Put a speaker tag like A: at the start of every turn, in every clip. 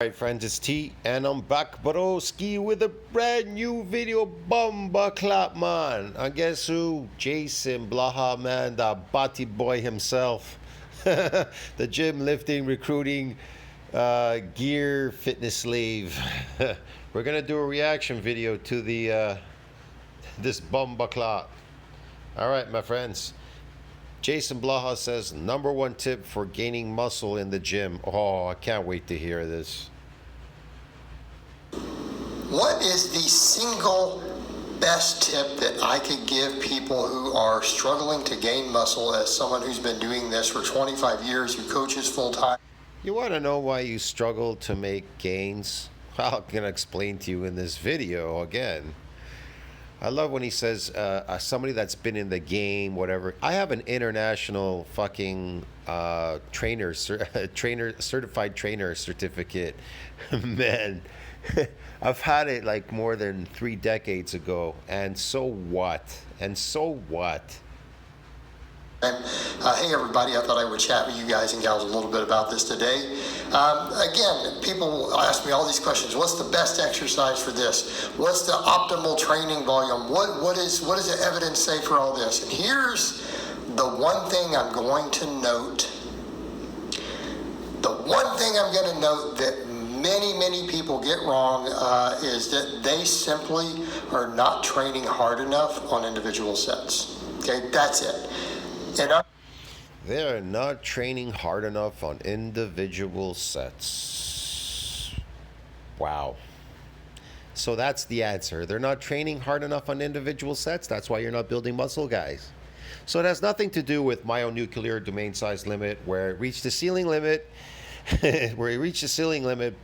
A: Alright friends, it's T and I'm back Broski with a brand new video. Bomba clap, man. And guess who? JasonBlaha, man, the body boy himself. The gym lifting, recruiting, gear fitness slave. We're gonna do a reaction video to the this bomba clap. Alright, my friends. JasonBlaha says #1 tip for gaining muscle in the gym. Oh, I can't wait to hear this.
B: What is the single best tip that I could give people who are struggling to gain muscle as someone who's been doing this for 25 years, who coaches full time?
A: You want to know why you struggle to make gains? Well, I'm going to explain to you in this video again. I love when he says somebody that's been in the game, whatever. I have an international fucking certified trainer certificate. Man, I've had it like more than 3 decades ago. And so what? And so what?
B: Hey everybody, I thought I would chat with you guys and gals a little bit about this today. Again, people ask me all these questions. What's the best exercise for this? What's the optimal training volume? What does the evidence say for all this? And here's the one thing I'm going to note. The one thing I'm going to note that many people get wrong is that they simply are not training hard enough on individual sets. Okay, that's it.
A: They're not training hard enough on individual sets. Wow. So that's the answer. They're not training hard enough on individual sets. That's why you're not building muscle, guys. So it has nothing to do with myonuclear domain size limit, where it reached the ceiling limit,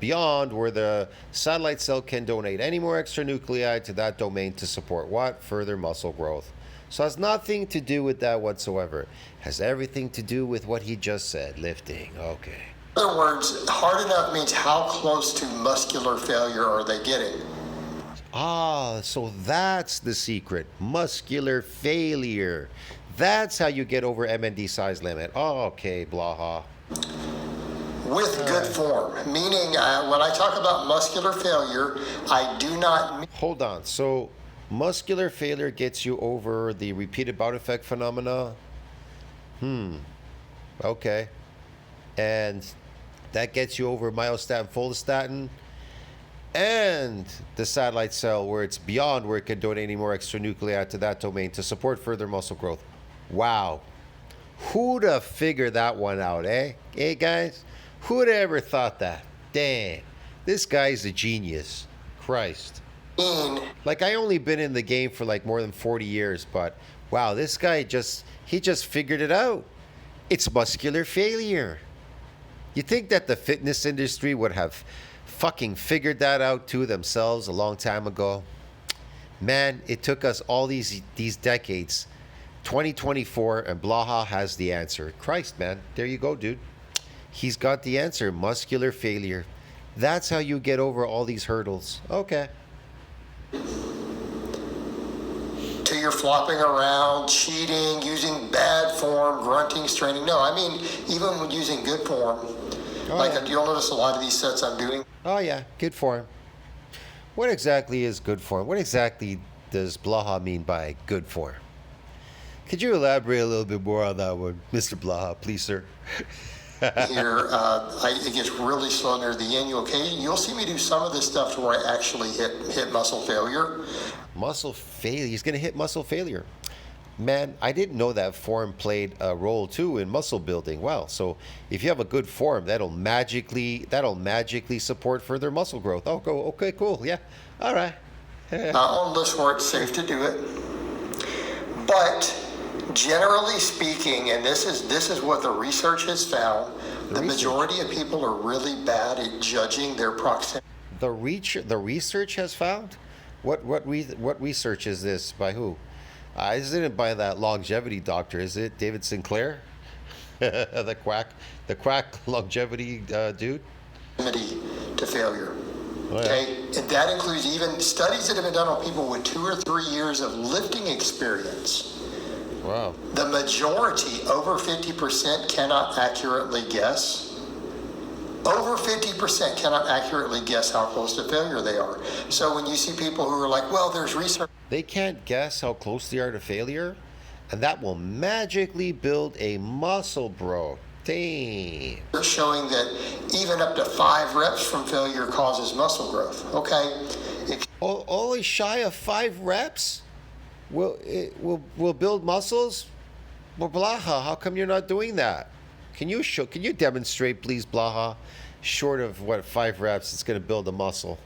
A: beyond where the satellite cell can donate any more extra nuclei to that domain to support what? Further muscle growth. So it has nothing to do with that whatsoever. It has everything to do with what he just said, lifting. Okay.
B: In other words, hard enough means how close to muscular failure are they getting?
A: Ah, so that's the secret. Muscular failure. That's how you get over MND size limit. Oh, okay, Blaha.
B: With good form, meaning when I talk about muscular failure, I do not mean...
A: Hold on. So muscular failure gets you over the repeated bout effect phenomena? Okay. And that gets you over myostatin, follistatin, and the satellite cell where it's beyond where it can donate any more extra nuclei to that domain to support further muscle growth. Wow. Who'd have figured that one out, eh? Hey, guys? Who'd have ever thought that? Damn. This guy's a genius. Christ. Like, I only been in the game for like more than 40 years, but wow, this guy he just figured it out. It's muscular failure. You think that the fitness industry would have fucking figured that out to themselves a long time ago? Man, it took us all these decades. 2024, and Blaha has the answer. Christ, man. There you go, dude. He's got the answer. Muscular failure. That's how you get over all these hurdles. Okay.
B: To your flopping around, cheating, using bad form, grunting, straining. No, I mean, even when using good form. You'll notice a lot of these sets I'm doing.
A: Oh, yeah. Good form. What exactly is good form? What exactly does Blaha mean by good form? Could you elaborate a little bit more on that one, Mr. Blaha, please, sir?
B: Here, it gets really slow near the end. You'll see me do some of this stuff to where I actually hit muscle failure.
A: Muscle failure? He's going to hit muscle failure. Man, I didn't know that form played a role too in muscle building. Wow. So if you have a good form, that'll magically support further muscle growth. Oh, okay, cool. Yeah. All right.
B: On lists where it's safe to do it. But generally speaking, and this is what the research has found, the majority of people are really bad at judging their proximity.
A: The research has found? What research is this? By who? Isn't it by that longevity doctor? Is it David Sinclair? the quack longevity dude?
B: To failure.
A: Oh, yeah.
B: Okay, and that includes even studies that have been done on people with 2 or 3 years of lifting experience.
A: Wow.
B: The majority, over 50%, cannot accurately guess Over 50% cannot accurately guess how close to failure they are. So when you see people who are like, well, there's research.
A: They can't guess how close they are to failure, and that will magically build a muscle, bro. Damn.
B: Showing that even up to 5 reps from failure causes muscle growth. Okay.
A: Only shy of 5 reps will build muscles? Well, Blaha, how come you're not doing that? Can you demonstrate, please, Blaha? Short of what 5 reps, it's going to build a muscle.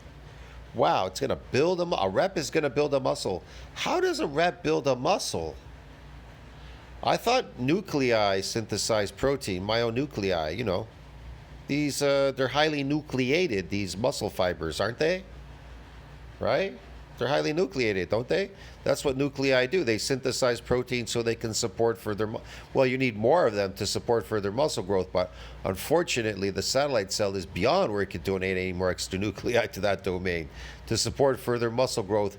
A: Wow, it's going to build a rep is going to build a muscle. How does a rep build a muscle? I thought nuclei synthesize protein, myonuclei, you know. These, they're highly nucleated, these muscle fibers, aren't they? Right? They're highly nucleated, don't they? That's what nuclei do. They synthesize protein so they can support further... Well, you need more of them to support further muscle growth, but unfortunately, the satellite cell is beyond where it can donate any more extra nuclei to that domain to support further muscle growth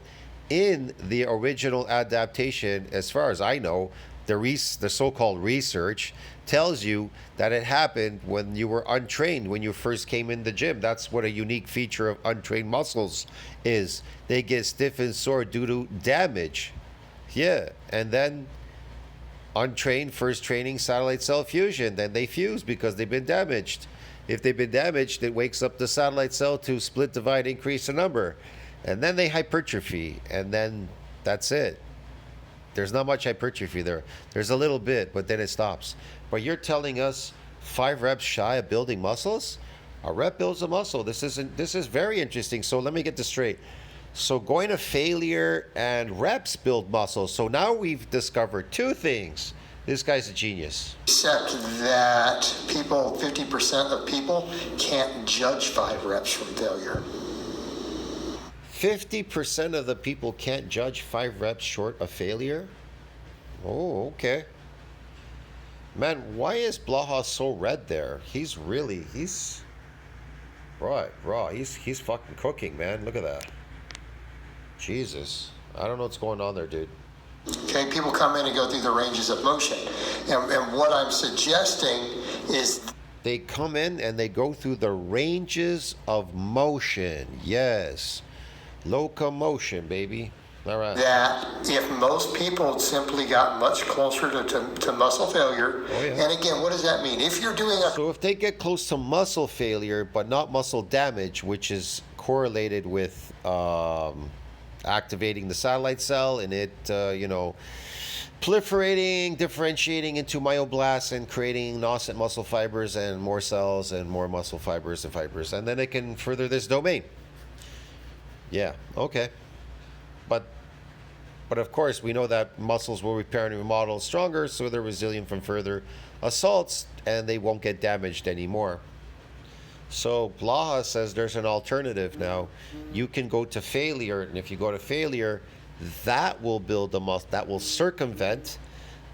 A: in the original adaptation. As far as I know, the so-called research tells you that it happened when you were untrained, when you first came in the gym. That's what a unique feature of untrained muscles is. They get stiff and sore due to damage. Yeah, and then untrained first training satellite cell fusion, then they fuse because they've been damaged. If they've been damaged, it wakes up the satellite cell to split, divide, increase the number, and then they hypertrophy, and then that's it. There's not much hypertrophy there. There's a little bit, but then it stops. But you're telling us 5 reps shy of building muscles? A rep builds a muscle. This is very interesting. So let me get this straight. So going to failure and reps build muscles. So now we've discovered 2 things. This guy's a genius.
B: Except that 50% of people can't judge 5 reps from failure.
A: 50% of the people can't judge 5 reps short of failure? Oh, okay. Man, why is Blaha so red there? He's fucking cooking, man. Look at that. Jesus. I don't know what's going on there, dude.
B: Okay, people come in and go through the ranges of motion. And what I'm suggesting is...
A: They come in and they go through the ranges of motion. Yes. Locomotion, baby. All right.
B: That if most people simply got much closer to muscle failure, and again, what does that mean? If you're doing
A: So if they get close to muscle failure, but not muscle damage, which is correlated with activating the satellite cell and it, proliferating, differentiating into myoblasts and creating nascent muscle fibers and more cells and more muscle fibers, and then it can further this domain. Yeah, okay. But of course, we know that muscles will repair and remodel stronger, so they're resilient from further assaults, and they won't get damaged anymore. So Blaha says there's an alternative now. You can go to failure, and if you go to failure, that will build a muscle, that will circumvent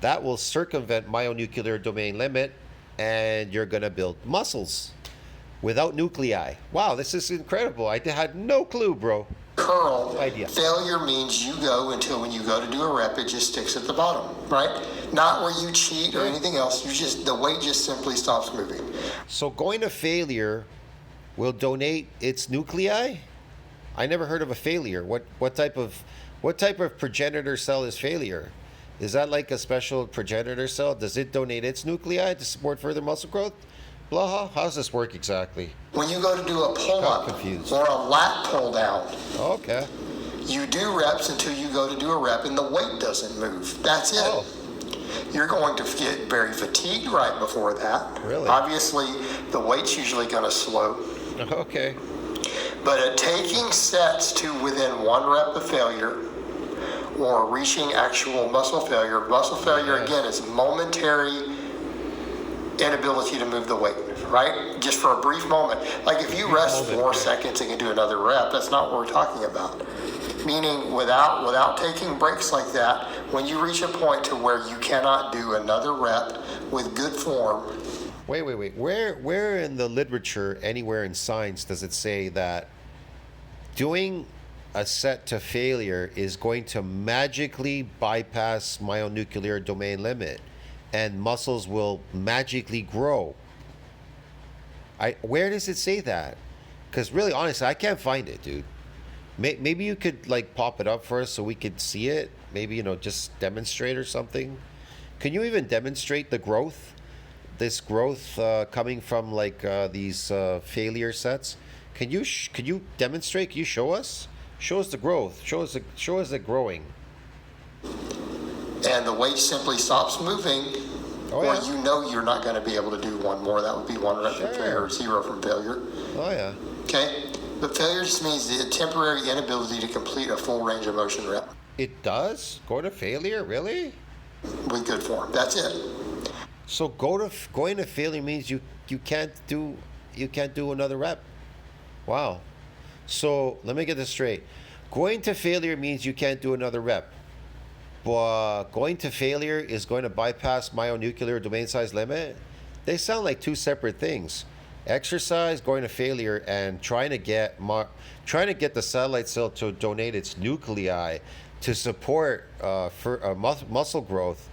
A: myonuclear domain limit, and you're going to build muscles without nuclei. Wow, this is incredible. I had no clue, bro.
B: Curl.
A: No idea.
B: Failure means you go until when you go to do a rep, it just sticks at the bottom, right? Not where you cheat or anything else. The weight just simply stops moving.
A: So going to failure will donate its nuclei? I never heard of a failure. What type of progenitor cell is failure? Is that like a special progenitor cell? Does it donate its nuclei to support further muscle growth? Blaha, how does this work exactly?
B: When you go to do a pull-up or a lat pull-down,
A: okay,
B: you do reps until you go to do a rep and the weight doesn't move. That's it.
A: Oh.
B: You're going to get very fatigued right before that.
A: Really?
B: Obviously, the weight's usually going to slow.
A: Okay.
B: But at taking sets to within 1 rep of failure or reaching actual muscle failure again is momentary inability to move the weight, right? Just for a brief moment. Like if you rest 4 seconds and can do another rep, that's not what we're talking about. Meaning without taking breaks like that, when you reach a point to where you cannot do another rep with good form.
A: Wait. Where in the literature, anywhere in science, does it say that doing a set to failure is going to magically bypass myonuclear domain limit and muscles will magically grow? Where does it say that? Because really, honestly, I can't find it, dude. Maybe you could like pop it up for us so we could see it. Maybe just demonstrate or something. Can you even demonstrate the growth? This growth coming from like these failure sets. Can you demonstrate? Can you show us? Show us the growth. Show us it growing.
B: And the weight simply stops moving,
A: Oh
B: or
A: yeah.
B: you're not going to be able to do one more. That would be one rep from failure or zero from failure.
A: Oh yeah.
B: Okay? But failure just means the temporary inability to complete a full range of motion rep
A: It does go to failure, really?
B: with good form. That's it.
A: So going to failure means you can't do another rep. Wow. So let me get this straight. Going to failure means you can't do another rep. But going to failure is going to bypass myonuclear domain size limit. They sound like two separate things. Exercise, going to failure, and trying to get the satellite cell to donate its nuclei to support muscle growth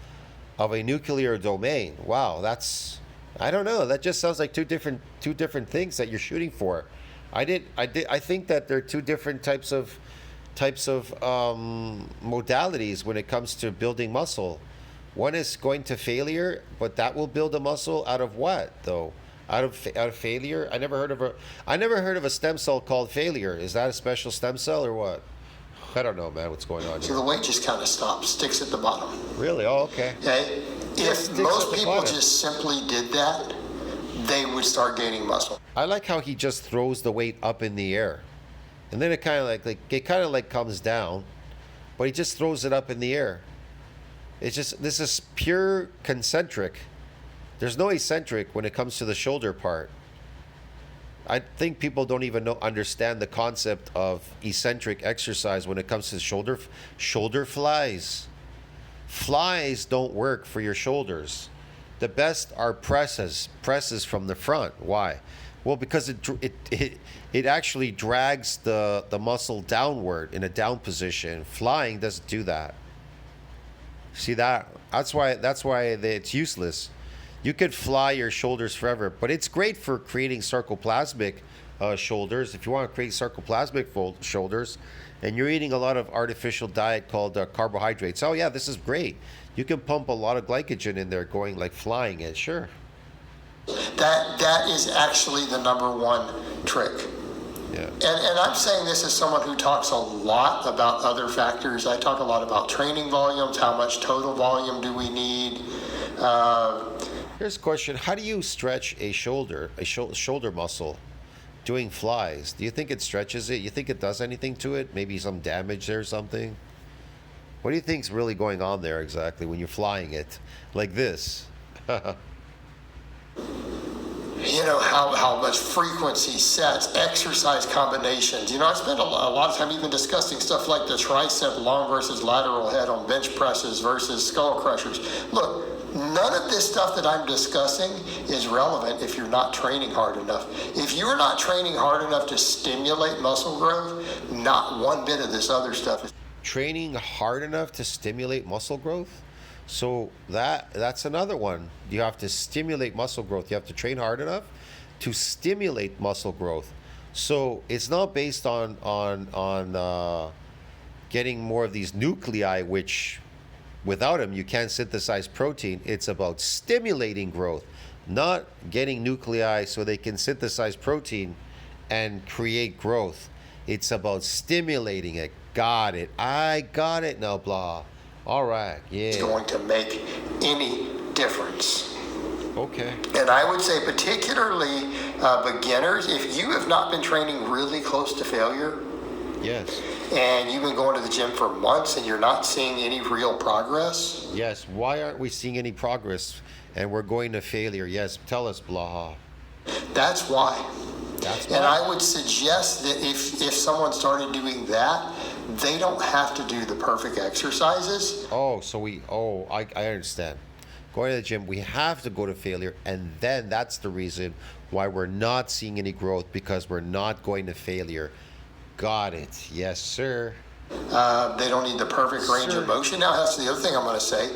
A: of a nuclear domain. Wow, I don't know. That just sounds like two different things that you're shooting for. I think that there are two different types of modalities when it comes to building muscle. One is going to failure, but that will build a muscle out of what though? Out of failure? I never heard of a stem cell called failure. Is that a special stem cell or what? I don't know, man. What's going on
B: So
A: here?
B: the weight just kind of stops, sticks at the bottom.
A: Really? Oh, okay.
B: Okay?
A: Just
B: If
A: sticks at
B: most
A: the
B: people
A: bottom.
B: just simply did that, they would start gaining muscle.
A: I like how he just throws the weight up in the air, and then it kind of like comes down, but he just throws it up in the air. This is pure concentric. There's no eccentric when it comes to the shoulder part. I think people don't even understand the concept of eccentric exercise when it comes to shoulder flies. Flies don't work for your shoulders. The best are presses from the front. Why? Well, because it actually drags the muscle downward in a down position. Flying doesn't do that. See that? That's why it's useless. You could fly your shoulders forever, but it's great for creating sarcoplasmic shoulders. If you want to create sarcoplasmic shoulders, and you're eating a lot of artificial diet called carbohydrates, oh yeah, this is great. You can pump a lot of glycogen in there, going like flying it. Sure.
B: That is actually the number one trick.
A: Yeah.
B: And I'm saying this as someone who talks a lot about other factors. I talk a lot about training volumes, how much total volume do we need.
A: Here's a question: how do you stretch a shoulder muscle doing flies? Do you think it stretches it? You think it does anything to it? Maybe some damage there or something? What do you think's really going on there exactly when you're flying it like this?
B: How much frequency sets, exercise combinations. I spent a lot of time even discussing stuff like the tricep long versus lateral head on bench presses versus skull crushers. Look, none of this stuff that I'm discussing is relevant if you're not training hard enough. If you're not training hard enough to stimulate muscle growth, not one bit of this other stuff is.
A: Training hard enough to stimulate muscle growth? So that's another one. You have to stimulate muscle growth. You have to train hard enough to stimulate muscle growth. So it's not based on getting more of these nuclei, which without them you can't synthesize protein. It's about stimulating growth, not getting nuclei so they can synthesize protein and create growth. It's about stimulating it. Got it. I got it now, Blaha. All right, yeah.
B: Going to make any difference.
A: Okay.
B: And I would say particularly beginners, if you have not been training really close to failure,
A: Yes.
B: and you've been going to the gym for months and you're not seeing any real progress.
A: Yes. Why aren't we seeing any progress and we're going to failure? Yes. Tell us, Blaha.
B: That's why.
A: That's why.
B: And I would suggest that if someone started doing that, they don't have to do the perfect exercises.
A: I understand. Going to the gym, we have to go to failure, and then that's the reason why we're not seeing any growth, because we're not going to failure. Got it. Yes, sir.
B: They don't need the perfect range of motion. Now, that's the other thing I'm going to say.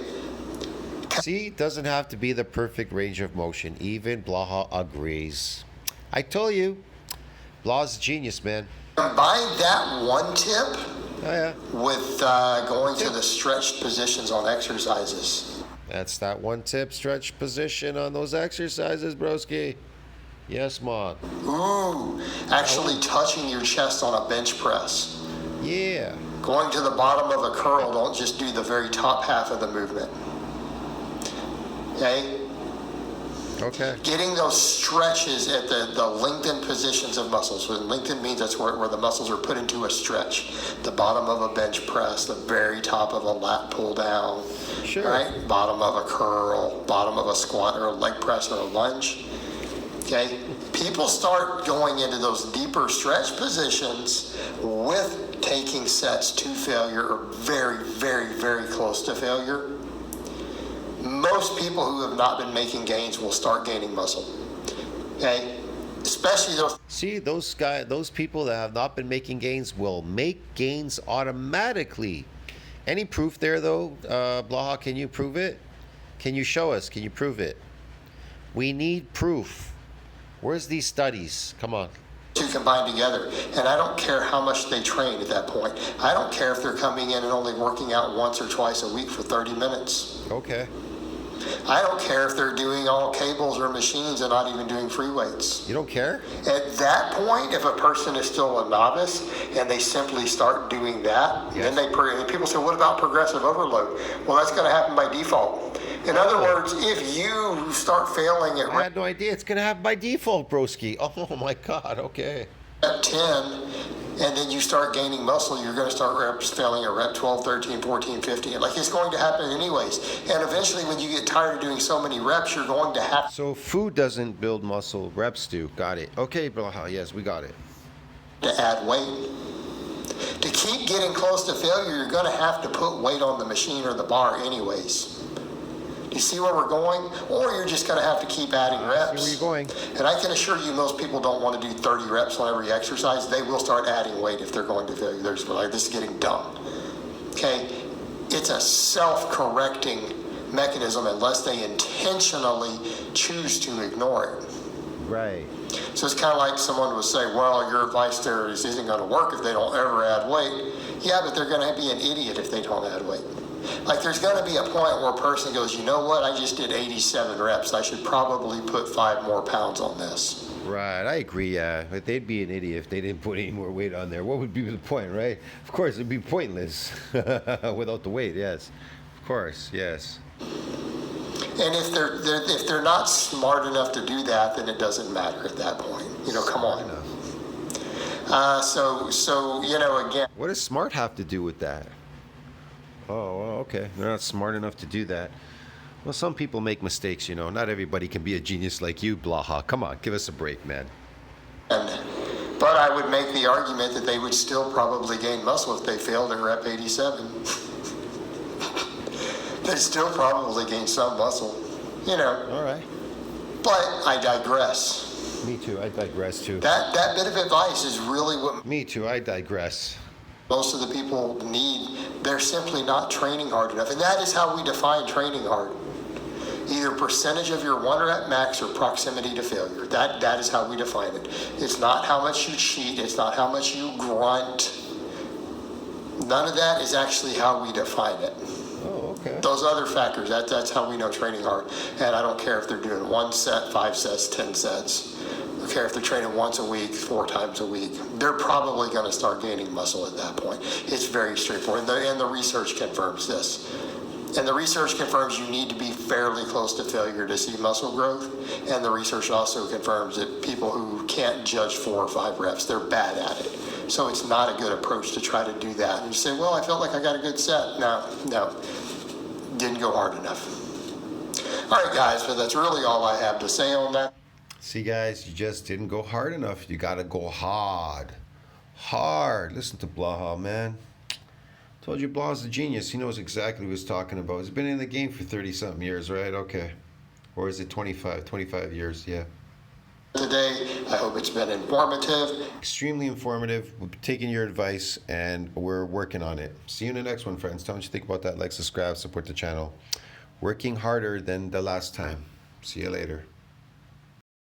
A: See, it doesn't have to be the perfect range of motion. Even Blaha agrees. I told you, Blaha's a genius, man.
B: Combine that one tip
A: Oh yeah.
B: with going to the stretched positions on exercises.
A: That's that one tip, stretch position on those exercises, broski. Yes, man.
B: Ooh, actually touching your chest on a bench press.
A: Yeah.
B: Going to the bottom of a curl, don't just do the very top half of the movement. Okay?
A: Okay.
B: Getting those stretches at the lengthened positions of muscles. So lengthened means that's where the muscles are put into a stretch. The bottom of a bench press, the very top of a lat pull down.
A: Sure.
B: Right? Bottom of a curl, bottom of a squat or a leg press or a lunge. Okay? People start going into those deeper stretch positions with taking sets to failure or very, very, very close to failure. Most people who have not been making gains will start gaining muscle. Okay? Especially those.
A: See, those people that have not been making gains will make gains automatically. Any proof there, though, Blaha? Can you prove it? Can you show us? Can you prove it? We need proof. Where's these studies? Come on.
B: Two combined together, and I don't care how much they train at that point. I don't care if they're coming in and only working out once or twice a week for 30 minutes.
A: Okay.
B: I don't care if they're doing all cables or machines and not even doing free weights.
A: You don't care?
B: At that point, if a person is still a novice and they simply start doing that,
A: Yes.
B: then people say, what about progressive overload? Well, that's going to happen by default. In other words, if you start failing at
A: I had no idea. It's gonna happen by default, broski. Oh my God. Okay.
B: rep 10, and then you start gaining muscle, you're going to start failing at rep 12, 13, 14, 15. Like, it's going to happen anyways. And eventually, when you get tired of doing so many reps, you're going to have
A: So food doesn't build muscle. Reps do. Got it. Okay, Blaha. Yes, we got it.
B: to add weight. To keep getting close to failure, you're going to have to put weight on the machine or the bar anyways. Do you see where we're going? Or you're just going to have to keep adding reps.
A: Where are you going?
B: And I can assure you most people don't want to do 30 reps on every exercise. They will start adding weight if they're going to failure. They're just like, this is getting dumb. Okay? It's a self-correcting mechanism unless they intentionally choose to ignore it.
A: Right.
B: So it's kind of like someone would say, well, your advice there isn't going to work if they don't ever add weight. Yeah, but they're going to be an idiot if they don't add weight. Like, there's going to be a point where a person goes, you know what, I just did 87 reps. I should probably put 5 more pounds on this.
A: Right, I agree, yeah. But they'd be an idiot if they didn't put any more weight on there. What would be the point, right? Of course, it'd be pointless without the weight, yes. Of course, yes.
B: And if they're not smart enough to do that, then it doesn't matter at that point. You know, come on. So you know, again.
A: What does smart have to do with that? Oh, well, okay. They're not smart enough to do that. Well, some people make mistakes, you know. Not everybody can be a genius like you, Blaha. Come on, give us a break, man.
B: But I would make the argument that they would still probably gain muscle if they failed at rep 87. They'd still probably gain some muscle, you know.
A: All right.
B: But I digress.
A: Me too. I digress too.
B: That bit of advice is really what
A: Me too. I digress.
B: most of the people need. They're simply not training hard enough. And that is how we define training hard. Either percentage of your 1 rep max or proximity to failure. That is how we define it. It's not how much you cheat. It's not how much you grunt. None of that is actually how we define it.
A: Oh, okay.
B: Those other factors, that's how we know training hard. And I don't care if they're doing 1 set, 5 sets, 10 sets. I don't care if they're training once a week, 4 times a week. They're probably going to start gaining muscle at that point. It's very straightforward. And the research confirms this. And the research confirms you need to be fairly close to failure to see muscle growth. And the research also confirms that people who can't judge 4 or 5 reps, they're bad at it. So it's not a good approach to try to do that. And you say, well, I felt like I got a good set. No, didn't go hard enough. All right, guys, but that's really all I have to say on that.
A: See, guys, you just didn't go hard enough. You got to go hard. Hard. Listen to Blaha, man. Told you Blaha's a genius. He knows exactly what he's talking about. He's been in the game for 30-something years, right? Okay. Or is it 25 years? Yeah.
B: Today, I hope it's been informative.
A: Extremely informative. We're taking your advice, and we're working on it. See you in the next one, friends. Tell me what you think about that. Like, subscribe, support the channel. Working harder than the last time. See you later.